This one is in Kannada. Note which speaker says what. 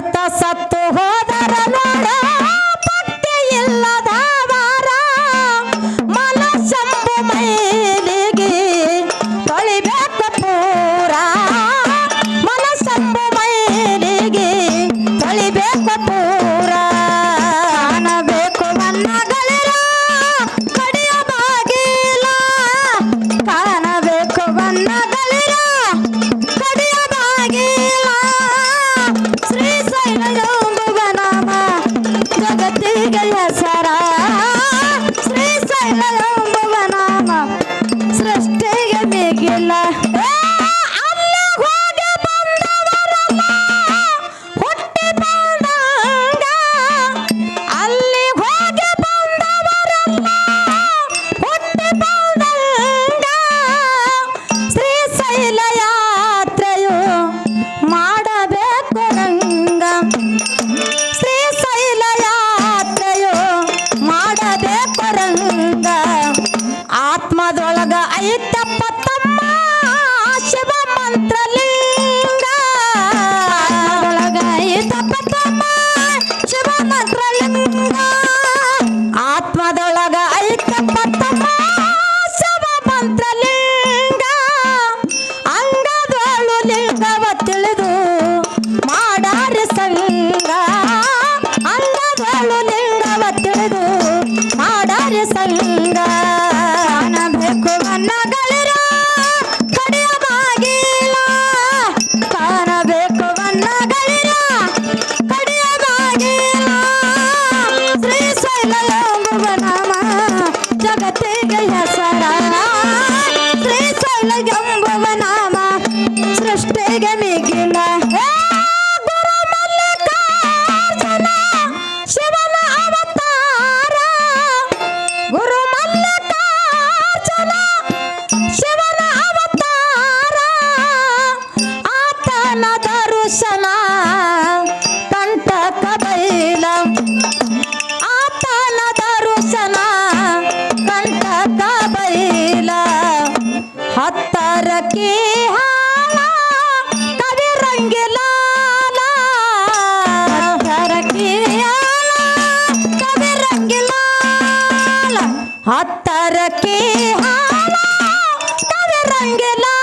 Speaker 1: ಮರೆತ ಸತ್ತು ಹೋದರ ನೋಡ ಪತ್ತೆ ಇಲ್ಲದವರ ಮನಸ್ಸೆಂಬು ಮೈಲಿಗೆ ತೊಳಿಬೇಕು ಪೂರ ಮನಸ್ಸೆಂಬು ಮೈಲಿಗೆ ತೊಳಿಬೇಕು ಪೂರ ಕಾಣಬೇಕು ಬಣ್ಣಗಳಿರ ಕಡಿಯ ಬಾಗಿಲ ಕಾಣಬೇಕು ಬಣ್ಣಗಳಿರ ಕಡಿಯ ಬಾಗಿಲ ಶ್ರೀಶೈಲ ಎಂಬುವ ನಾಮ ಜಗತ್ತಿಗೆ ಹೆಸರ ಶ್ರೀಶೈಲ ಎಂಬುವ ನಾಮ ಸೃಷ್ಟಿಗೆ ಮಿಗಿಲ ಅಲ್ಲಿ ಹೋಗಿ ಬಂದವರಲ್ಲ ಹುಟ್ಟಿ ಬಂದಂಗ ಅಲ್ಲಿ ಹೋಗಿ ಬಂದವರಲ್ಲ ಹುಟ್ಟಿ ಬಂದಂಗ ಶ್ರೀಶೈಲ ಯಾತ್ರೆಯು ಮಾಡಬೇಕು ರಂಗ ಶ್ರೀಶೈಲ ಯಾತ್ರೆಯು ಮಾಡಬೇಕು ರಂಗ ಆತ್ಮದೊಳಗ ಐತಪ್ಪ ತಮ್ಮ ಶಿವ ಮಂತ್ರಲಿಂಗ ಆತ್ಮದೊಳಗ ಐತಪ್ಪ ತಮ್ಮ ಶಿವ ಮಂತ್ರಲಿಂಗ ಆತ್ಮದೊಳಗ ಐತಪ್ಪ ತಮ್ಮ ಶಿವ ಮಂತ್ರಲಿಂಗ ಅಂಗದೊಳು ಲಿಂಗವ ತಿಳಿದು ಮಾಡಾರಿ ಸಂಗ ಅಂಗದೊಳು ಲಿಂಗವ ತಿಳಿದು ಮಾಡಾರಿ ಸಂಗ ಕಾಣಬೇಕು ಬಣ್ಣಗಳಿರ ಕಡಿಯ ಬಾಗಿಲ ಕಾಣಬೇಕು ಬಣ್ಣಗಳಿರ ಕಡಿಯ ಬಾಗಿಲ ಶ್ರೀಶೈಲ ಎಂಬುವ ನಾಮ ಜಗತ್ತಿಗೆ ಹೆಸರ ಶ್ರೀಶೈಲ ಎಂಬುವ ನಾಮ ಸೃಷ್ಟಿಗೆ ಮಿಗಿಲ ಗುರು ಮಲ್ಲಿಕಾರ್ಜುನ ಶಿವನ ಅವತಾರ ಗುರು ಮಲ್ಲಿಕಾರ್ಜುನ ಶಿವನ ಅವತಾರ ಆತನ ದರ್ಶನ ಕಂಟಕ ಬೈಲ ಆತನ ದರ್ಶನ ಕಂಟಕ ಬೈಲ ಹತ್ತರಕ್ಕೆ ಹಾಲ ಕವಿ ರಂಗಿಲಾಲ ಹತ್ತರಕ್ಕೆ ಹಾಲ ಕವಿ ರಂಗಿಲಾಲ ಹತ್ತರಕ್ಕೆ ಹಾಲ ಕವಿ ರಂಗಿಲಾಲ